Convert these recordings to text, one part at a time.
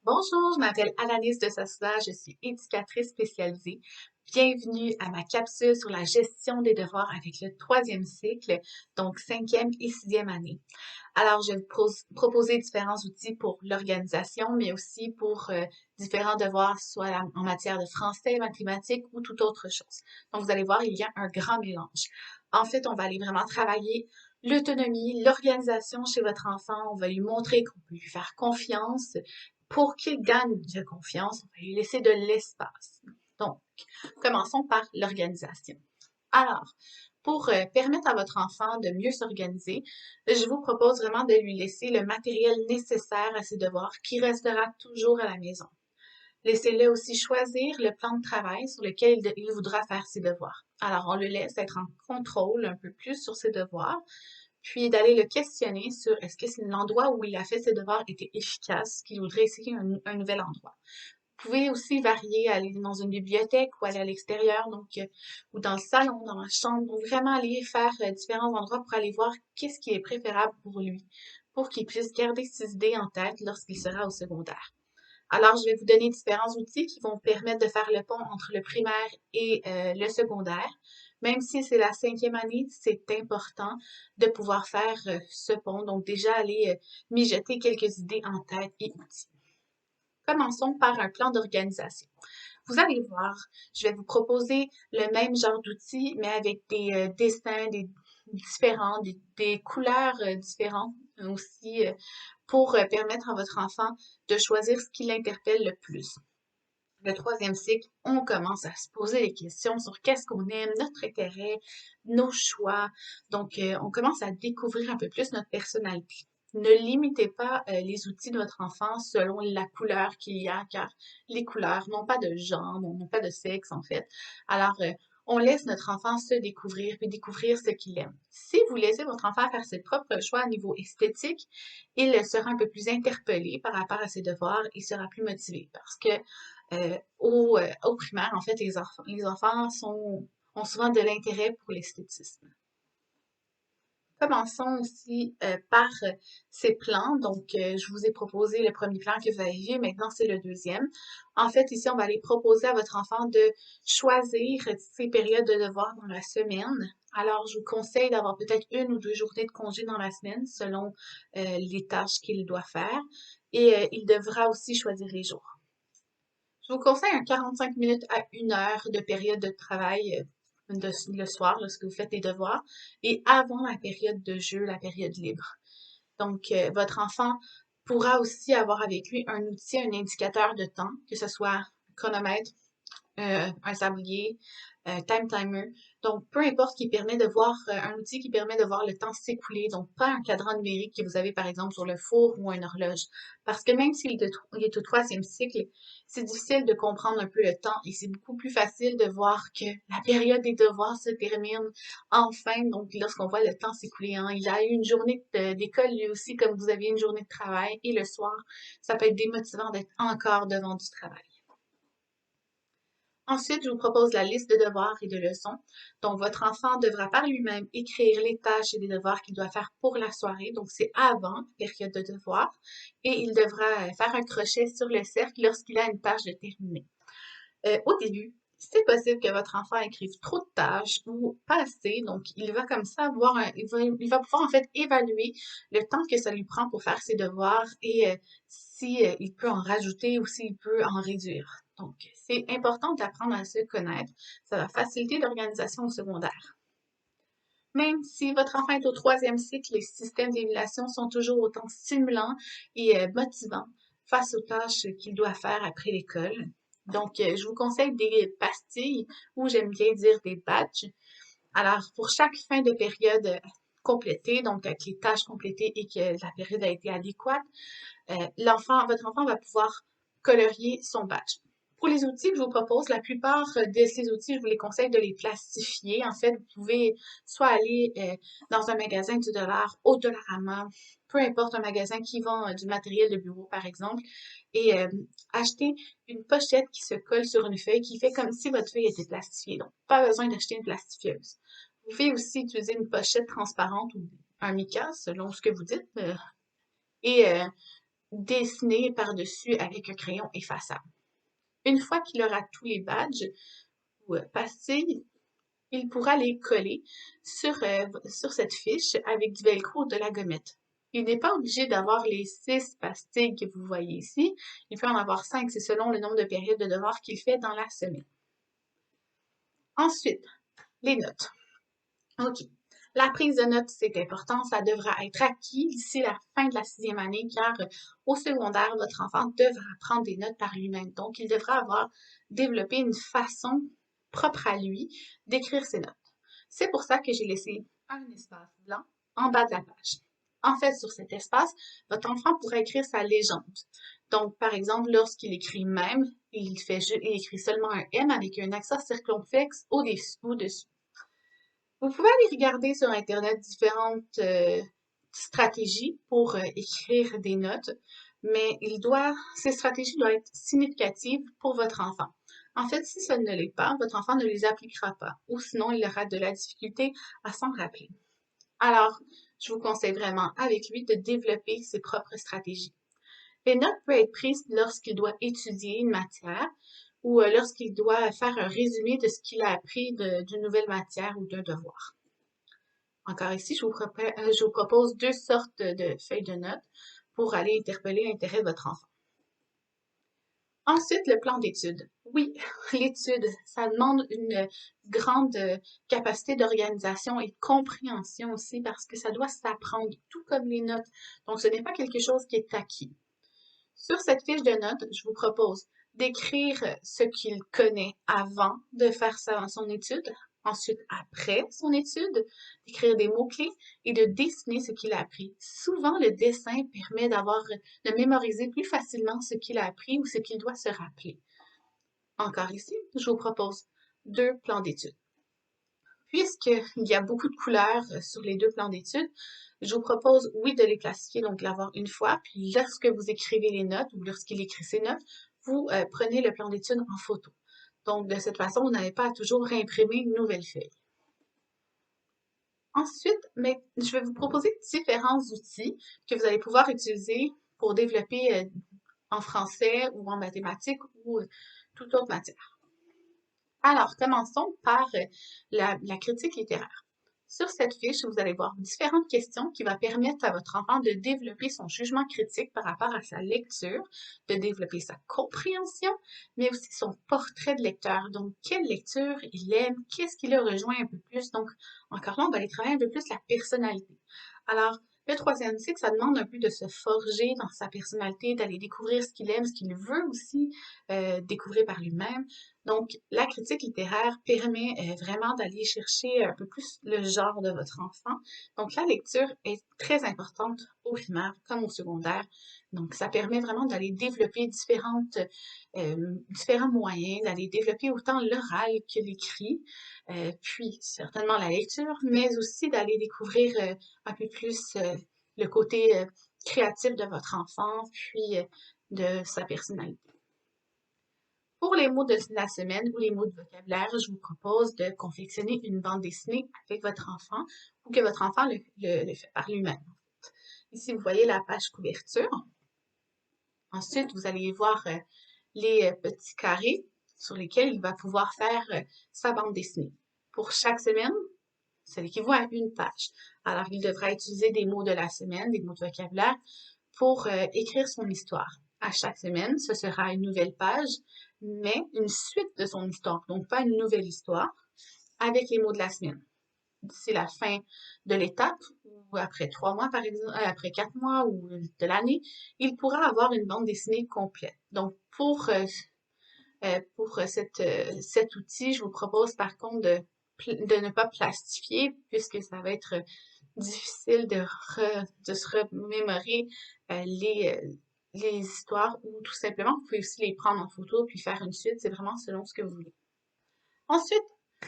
Bonjour, je m'appelle Alanis de Sassouda, je suis éducatrice spécialisée. Bienvenue à ma capsule sur la gestion des devoirs avec le troisième cycle, donc cinquième et sixième année. Alors, je vais vous proposer différents outils pour l'organisation, mais aussi pour différents devoirs, soit en matière de français, mathématiques ou toute autre chose. Donc, vous allez voir, il y a un grand mélange. En fait, on va aller vraiment travailler l'autonomie, l'organisation chez votre enfant. On va lui montrer qu'on peut lui faire confiance. Pour qu'il gagne de confiance, on va lui laisser de l'espace. Donc, commençons par l'organisation. Alors, pour permettre à votre enfant de mieux s'organiser, je vous propose vraiment de lui laisser le matériel nécessaire à ses devoirs qui restera toujours à la maison. Laissez-le aussi choisir le plan de travail sur lequel il voudra faire ses devoirs. Alors, on le laisse être en contrôle un peu plus sur ses devoirs, puis d'aller le questionner sur est-ce que l'endroit où il a fait ses devoirs était efficace, qu'il voudrait essayer un nouvel endroit. Vous pouvez aussi varier, aller dans une bibliothèque ou aller à l'extérieur, donc, ou dans le salon, dans la chambre. Donc, vraiment aller faire différents endroits pour aller voir qu'est-ce qui est préférable pour lui, pour qu'il puisse garder ses idées en tête lorsqu'il sera au secondaire. Alors, je vais vous donner différents outils qui vont permettre de faire le pont entre le primaire et le secondaire. Même si c'est la cinquième année, c'est important de pouvoir faire ce pont. Donc, déjà, aller mijoter quelques idées en tête et outils. Commençons par un plan d'organisation. Vous allez voir, je vais vous proposer le même genre d'outils, mais avec des dessins différents, des couleurs différentes aussi, pour permettre à votre enfant de choisir ce qui l'interpelle le plus. Le troisième cycle, on commence à se poser des questions sur qu'est-ce qu'on aime, notre intérêt, nos choix. Donc, on commence à découvrir un peu plus notre personnalité. Ne limitez pas les outils de votre enfant selon la couleur qu'il y a, car les couleurs n'ont pas de genre, n'ont pas de sexe en fait. Alors, on laisse notre enfant se découvrir puis découvrir ce qu'il aime. Si vous laissez votre enfant faire ses propres choix à niveau esthétique, il sera un peu plus interpellé par rapport à ses devoirs et sera plus motivé parce que au primaire, en fait, les enfants ont souvent de l'intérêt pour l'esthétisme. Commençons aussi par ces plans. Donc, je vous ai proposé le premier plan que vous avez vu. Maintenant, c'est le deuxième. En fait, ici, on va aller proposer à votre enfant de choisir ses périodes de devoirs dans la semaine. Alors, je vous conseille d'avoir peut-être une ou deux journées de congé dans la semaine selon les tâches qu'il doit faire. Et il devra aussi choisir les jours. Je vous conseille un 45 minutes à 1 heure de période de travail le soir lorsque vous faites les devoirs et avant la période de jeu, la période libre. Donc, votre enfant pourra aussi avoir avec lui un outil, un indicateur de temps, que ce soit un chronomètre, un sablier, time timer. Donc, peu importe qui permet de voir, un outil qui permet de voir le temps s'écouler. Donc, pas un cadran numérique que vous avez, par exemple, sur le four ou une horloge. Parce que même s'il est au troisième cycle, c'est difficile de comprendre un peu le temps et c'est beaucoup plus facile de voir que la période des devoirs se termine enfin. Donc, lorsqu'on voit le temps s'écouler, hein, il a eu une journée d'école lui aussi, comme vous aviez une journée de travail. Et le soir, ça peut être démotivant d'être encore devant du travail. Ensuite, je vous propose la liste de devoirs et de leçons. Donc, votre enfant devra par lui-même écrire les tâches et les devoirs qu'il doit faire pour la soirée. Donc, c'est avant la période de devoirs. Et il devra faire un crochet sur le cercle lorsqu'il a une tâche de terminer. Au début, c'est possible que votre enfant écrive trop de tâches ou pas assez. Donc, il va comme ça il va pouvoir en fait évaluer le temps que ça lui prend pour faire ses devoirs et si il peut en rajouter ou s'il peut en réduire. Donc, c'est important d'apprendre à se connaître. Ça va faciliter l'organisation au secondaire. Même si votre enfant est au troisième cycle, les systèmes d'évaluation sont toujours autant stimulants et motivants face aux tâches qu'il doit faire après l'école. Donc, je vous conseille des pastilles ou j'aime bien dire des badges. Alors, pour chaque fin de période complétée, donc avec les tâches complétées et que la période a été adéquate, votre enfant va pouvoir colorier son badge. Pour les outils que je vous propose, la plupart de ces outils, je vous les conseille de les plastifier. En fait, vous pouvez soit aller dans un magasin du dollar, au Dollarama, peu importe un magasin qui vend du matériel de bureau, par exemple, et acheter une pochette qui se colle sur une feuille qui fait comme si votre feuille était plastifiée. Donc, pas besoin d'acheter une plastifieuse. Vous pouvez aussi utiliser une pochette transparente ou un mica, selon ce que vous dites. Et dessiner par-dessus avec un crayon effaçable. Une fois qu'il aura tous les badges ou pastilles, il pourra les coller sur cette fiche avec du velcro ou de la gommette. Il n'est pas obligé d'avoir les 6 pastilles que vous voyez ici. Il peut en avoir 5, c'est selon le nombre de périodes de devoirs qu'il fait dans la semaine. Ensuite, les notes. OK. La prise de notes, c'est important. Ça devra être acquis d'ici la fin de la 6e année, car au secondaire, votre enfant devra prendre des notes par lui-même. Donc, il devra avoir développé une façon propre à lui d'écrire ses notes. C'est pour ça que j'ai laissé un espace blanc en bas de la page. En fait, sur cet espace, votre enfant pourra écrire sa légende. Donc, par exemple, lorsqu'il écrit même, il écrit seulement un M avec un accent circonflexe au-dessus. Vous pouvez aller regarder sur Internet différentes stratégies pour écrire des notes, mais ces stratégies doivent être significatives pour votre enfant. En fait, si ça ne l'est pas, votre enfant ne les appliquera pas, ou sinon il aura de la difficulté à s'en rappeler. Alors, je vous conseille vraiment avec lui de développer ses propres stratégies. Les notes peuvent être prises lorsqu'il doit étudier une matière ou lorsqu'il doit faire un résumé de ce qu'il a appris d'une nouvelle matière ou d'un devoir. Encore ici, je vous propose 2 sortes de feuilles de notes pour aller interpeller l'intérêt de votre enfant. Ensuite, le plan d'études. Oui, l'étude, ça demande une grande capacité d'organisation et de compréhension aussi parce que ça doit s'apprendre, tout comme les notes. Donc, ce n'est pas quelque chose qui est acquis. Sur cette fiche de notes, je vous propose d'écrire ce qu'il connaît avant de faire son étude, ensuite après son étude, d'écrire des mots-clés et de dessiner ce qu'il a appris. Souvent, le dessin permet de mémoriser plus facilement ce qu'il a appris ou ce qu'il doit se rappeler. Encore ici, je vous propose 2 plans d'études. Puisqu'il y a beaucoup de couleurs sur les 2 plans d'études, je vous propose, oui, de les classifier, donc l'avoir une fois, puis lorsque vous écrivez les notes ou lorsqu'il écrit ses notes, vous prenez le plan d'études en photo. Donc, de cette façon, vous n'avez pas à toujours réimprimer une nouvelle feuille. Ensuite, je vais vous proposer différents outils que vous allez pouvoir utiliser pour développer en français ou en mathématiques ou toute autre matière. Alors, commençons par la critique littéraire. Sur cette fiche, vous allez voir différentes questions qui vont permettre à votre enfant de développer son jugement critique par rapport à sa lecture, de développer sa compréhension, mais aussi son portrait de lecteur. Donc, quelle lecture il aime, qu'est-ce qui le rejoint un peu plus. Donc, encore là, on va aller travailler un peu plus la personnalité. Alors, le 3e cycle, ça demande un peu de se forger dans sa personnalité, d'aller découvrir ce qu'il aime, ce qu'il veut aussi découvrir par lui-même. Donc, la critique littéraire permet vraiment d'aller chercher un peu plus le genre de votre enfant. Donc, la lecture est très importante au primaire comme au secondaire. Donc, ça permet vraiment d'aller développer différents moyens, d'aller développer autant l'oral que l'écrit, puis certainement la lecture, mais aussi d'aller découvrir un peu plus le côté créatif de votre enfant, puis de sa personnalité. Pour les mots de la semaine ou les mots de vocabulaire, je vous propose de confectionner une bande dessinée avec votre enfant ou que votre enfant le fait par lui-même. Ici, vous voyez la page couverture. Ensuite, vous allez voir les petits carrés sur lesquels il va pouvoir faire sa bande dessinée. Pour chaque semaine, ça équivaut à une page. Alors, il devra utiliser des mots de la semaine, des mots de vocabulaire, pour écrire son histoire. À chaque semaine, ce sera une nouvelle page, mais une suite de son histoire, donc pas une nouvelle histoire, avec les mots de la semaine. D'ici la fin de l'étape, ou après 3 mois par exemple, après 4 mois ou de l'année, il pourra avoir une bande dessinée complète. Donc, pour cet outil, je vous propose par contre de ne pas plastifier, puisque ça va être difficile de se remémorer les histoires ou tout simplement, vous pouvez aussi les prendre en photo puis faire une suite, c'est vraiment selon ce que vous voulez. Ensuite,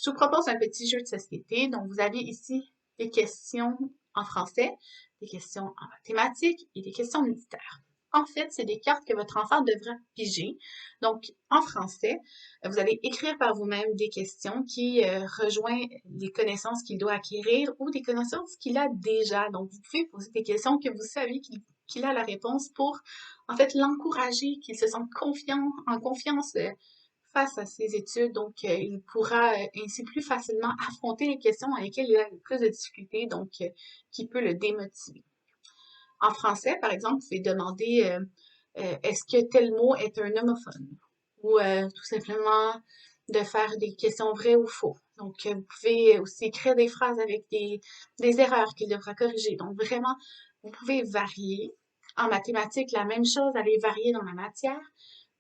je vous propose un petit jeu de société. Donc, vous avez ici des questions en français, des questions en mathématiques et des questions militaires. En fait, c'est des cartes que votre enfant devra piger. Donc, en français, vous allez écrire par vous-même des questions qui rejoignent les connaissances qu'il doit acquérir ou des connaissances qu'il a déjà. Donc, vous pouvez poser des questions que vous savez qu'il qu'il a la réponse pour, en fait, l'encourager, qu'il se sente en confiance face à ses études. Donc, il pourra ainsi plus facilement affronter les questions avec lesquelles il a le plus de difficultés, donc qui peut le démotiver. En français, par exemple, vous pouvez demander est-ce que tel mot est un homophone? Ou tout simplement de faire des questions vraies ou faux. Donc, vous pouvez aussi écrire des phrases avec des erreurs qu'il devra corriger. Donc, vraiment, vous pouvez varier. En mathématiques, la même chose, aller varier dans la matière.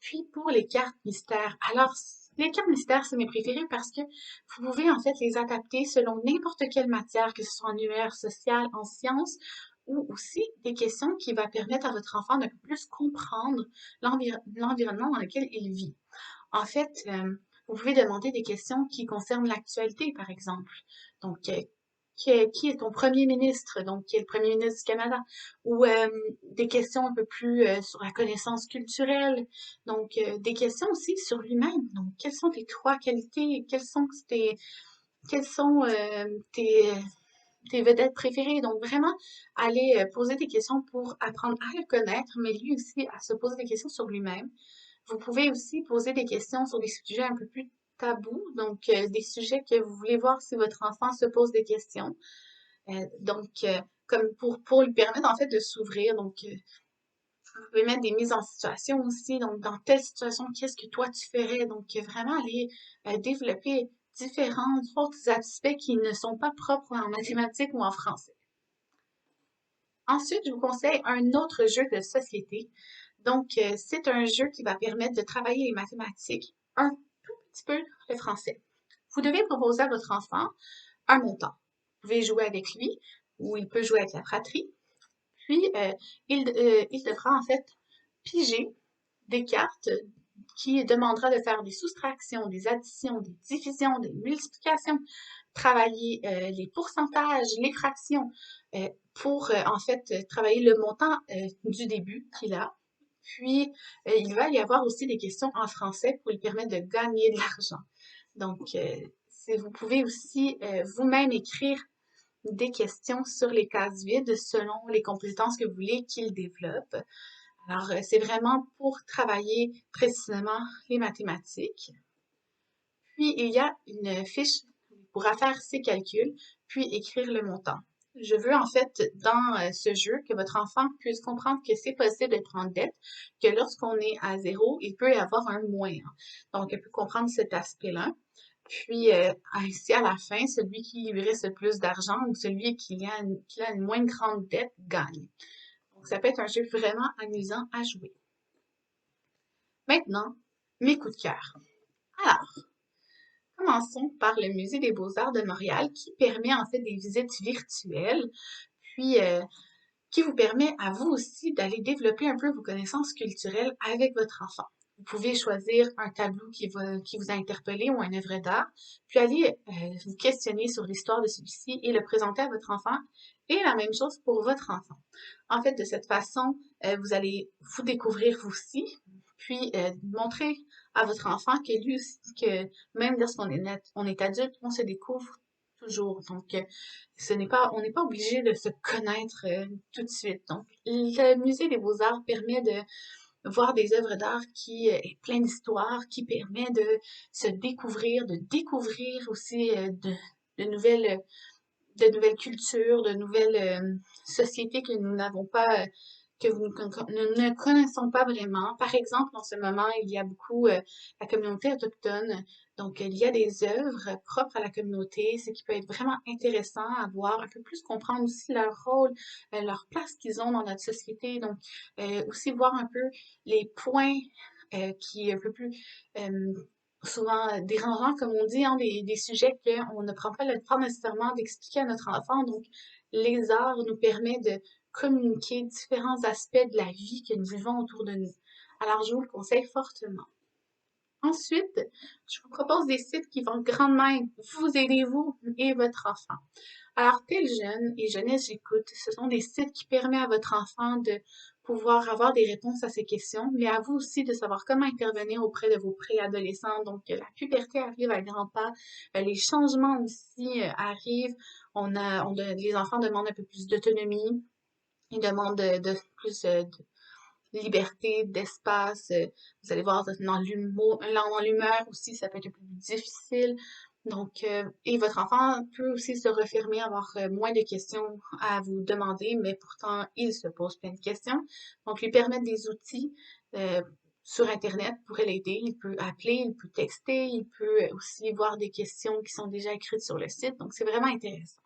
Puis, pour les cartes mystères, alors, les cartes mystères, c'est mes préférés parce que vous pouvez en fait les adapter selon n'importe quelle matière, que ce soit en UR social, en sciences, ou aussi des questions qui vont permettre à votre enfant de plus comprendre l'environnement dans lequel il vit. En fait, vous pouvez demander des questions qui concernent l'actualité, par exemple. Donc, qui est ton premier ministre? Donc, qui est le premier ministre du Canada? Ou des questions un peu plus sur la connaissance culturelle. Donc, des questions aussi sur lui-même. Donc, quelles sont tes trois qualités? Quelles sont tes vedettes préférées? Donc, vraiment, aller poser des questions pour apprendre à le connaître, mais lui aussi à se poser des questions sur lui-même. Vous pouvez aussi poser des questions sur des sujets un peu plus tabous, donc des sujets que vous voulez voir si votre enfant se pose des questions. Comme pour lui permettre en fait de s'ouvrir. Donc, vous pouvez mettre des mises en situation aussi. Donc, dans telle situation, qu'est-ce que toi tu ferais? Donc, vraiment aller développer différents autres aspects qui ne sont pas propres en mathématiques ou en français. Ensuite, je vous conseille un autre jeu de société. Donc, c'est un jeu qui va permettre de travailler les mathématiques, un tout petit peu le français. Vous devez proposer à votre enfant un montant. Vous pouvez jouer avec lui ou il peut jouer avec la fratrie. Puis, il devra en fait piger des cartes qui demandera de faire des soustractions, des additions, des divisions, des multiplications, travailler les pourcentages, les fractions pour en fait travailler le montant du début qu'il a. Puis, il va y avoir aussi des questions en français pour lui permettre de gagner de l'argent. Donc, vous pouvez aussi vous-même écrire des questions sur les cases vides selon les compétences que vous voulez qu'il développe. Alors, c'est vraiment pour travailler précisément les mathématiques. Puis, il y a une fiche pour faire ses calculs, puis écrire le montant. Je veux en fait, dans ce jeu, que votre enfant puisse comprendre que c'est possible d'être en dette, que lorsqu'on est à zéro, il peut y avoir un moins. Donc, elle peut comprendre cet aspect-là. Puis, ainsi, à la fin, celui qui lui reste le plus d'argent ou celui qui a une moins grande dette gagne. Donc, ça peut être un jeu vraiment amusant à jouer. Maintenant, mes coups de cœur. Alors, commençons par le Musée des Beaux-Arts de Montréal qui permet en fait des visites virtuelles, puis qui vous permet à vous aussi d'aller développer un peu vos connaissances culturelles avec votre enfant. Vous pouvez choisir un tableau qui vous a interpellé ou une œuvre d'art, puis aller vous questionner sur l'histoire de celui-ci et le présenter à votre enfant. Et la même chose pour votre enfant. En fait, de cette façon, vous allez vous découvrir vous aussi, puis montrer à votre enfant que lui aussi, que même lorsqu'on est adulte, on se découvre toujours. Donc, on n'est pas obligé de se connaître tout de suite. Donc, le Musée des Beaux-Arts permet de voir des œuvres d'art qui est plein d'histoires, qui permet de découvrir aussi de nouvelles cultures, de nouvelles sociétés que nous n'avons pas, que nous ne connaissons pas vraiment. Par exemple, en ce moment, il y a beaucoup la communauté autochtone. Donc, il y a des œuvres propres à la communauté, ce qui peut être vraiment intéressant à voir, un peu plus comprendre aussi leur rôle, leur place qu'ils ont dans notre société. Donc, aussi voir un peu les points qui est un peu plus souvent dérangeants, comme on dit, hein, des sujets qu'on ne prend pas le temps nécessairement d'expliquer à notre enfant. Donc, les arts nous permettent de communiquer différents aspects de la vie que nous vivons autour de nous. Alors, je vous le conseille fortement. Ensuite, je vous propose des sites qui vont grandement vous aider, vous et votre enfant. Alors, Tel Jeune et Jeunesse J'écoute, ce sont des sites qui permettent à votre enfant de pouvoir avoir des réponses à ses questions, mais à vous aussi de savoir comment intervenir auprès de vos préadolescents. Donc, la puberté arrive à grands pas, les changements aussi arrivent. Les enfants demandent un peu plus d'autonomie. Il demande plus de liberté, d'espace. Vous allez voir dans l'humour, dans l'humeur aussi, ça peut être un peu plus difficile. Donc, et votre enfant peut aussi se refermer, avoir moins de questions à vous demander, mais pourtant, il se pose plein de questions. Donc, lui permettre des outils euh, sur Internet pourrait l'aider. Il peut appeler, il peut texter, il peut aussi voir des questions qui sont déjà écrites sur le site. Donc, c'est vraiment intéressant.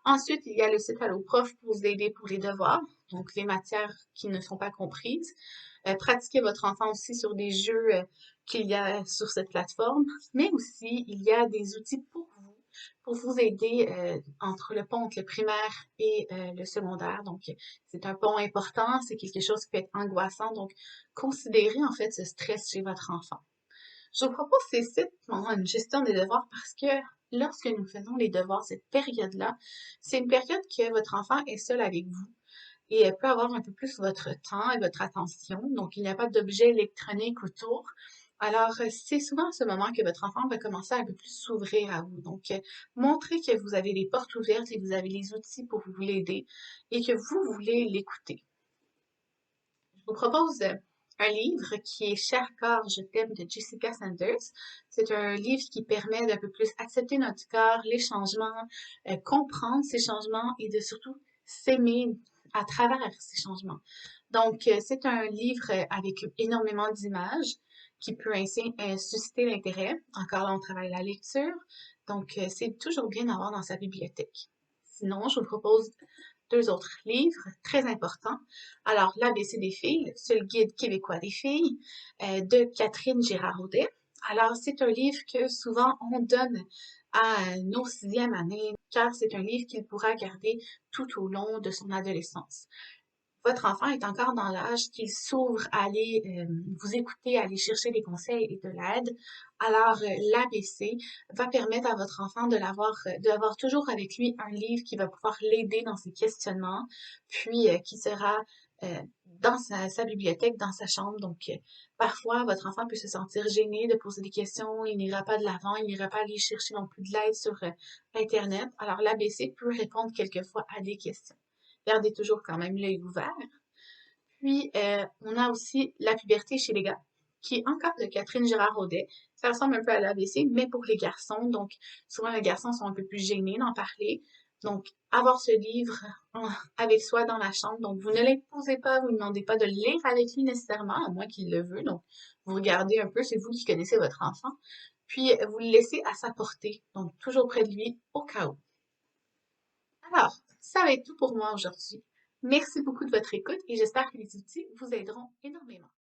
Ensuite, il y a le site AlloProf pour vous aider pour les devoirs, donc les matières qui ne sont pas comprises. Pratiquez votre enfant aussi sur des jeux qu'il y a sur cette plateforme, mais aussi il y a des outils pour vous aider entre le pont entre le primaire et le secondaire. Donc, c'est un pont important, c'est quelque chose qui peut être angoissant. Donc, considérez en fait ce stress chez votre enfant. Je vous propose ces sites pour une gestion des devoirs parce que lorsque nous faisons les devoirs, cette période-là, c'est une période que votre enfant est seul avec vous et elle peut avoir un peu plus votre temps et votre attention. Donc, il n'y a pas d'objet électronique autour. Alors, c'est souvent à ce moment que votre enfant va commencer à un peu plus s'ouvrir à vous. Donc, montrez que vous avez les portes ouvertes et que vous avez les outils pour vous l'aider et que vous voulez l'écouter. Je vous propose un livre qui est Cher corps, je t'aime de Jessica Sanders. C'est un livre qui permet d'un peu plus accepter notre corps, les changements, comprendre ces changements et de surtout s'aimer à travers ces changements. Donc, c'est un livre avec énormément d'images qui peut ainsi susciter l'intérêt. Encore là, on travaille la lecture. Donc, c'est toujours bien d'avoir dans sa bibliothèque. Sinon, je vous propose deux autres livres très importants. Alors, l'ABC des filles, c'est le guide québécois des filles de Catherine Girard-Audet. Alors, c'est un livre que souvent on donne à nos sixièmes années, car c'est un livre qu'il pourra garder tout au long de son adolescence. Votre enfant est encore dans l'âge qu'il s'ouvre à aller vous écouter, à aller chercher des conseils et de l'aide. Alors, l'ABC va permettre à votre enfant d'avoir toujours avec lui un livre qui va pouvoir l'aider dans ses questionnements, puis qui sera dans sa bibliothèque, dans sa chambre. Donc, parfois, votre enfant peut se sentir gêné de poser des questions, il n'ira pas de l'avant, il n'ira pas aller chercher non plus de l'aide sur Internet. Alors, l'ABC peut répondre quelquefois à des questions. Gardez toujours quand même l'œil ouvert. Puis, on a aussi La puberté chez les gars, qui est encore de Catherine Girard-Audet. Ça ressemble un peu à l'ABC, mais pour les garçons. Donc, souvent, les garçons sont un peu plus gênés d'en parler. Donc, avoir ce livre avec soi dans la chambre. Donc, vous ne l'imposez pas, vous ne demandez pas de le lire avec lui nécessairement, à moins qu'il le veut. Donc, vous regardez un peu, c'est vous qui connaissez votre enfant. Puis, vous le laissez à sa portée. Donc, toujours près de lui, au cas où. Alors, ça va être tout pour moi aujourd'hui. Merci beaucoup de votre écoute et j'espère que les outils vous aideront énormément.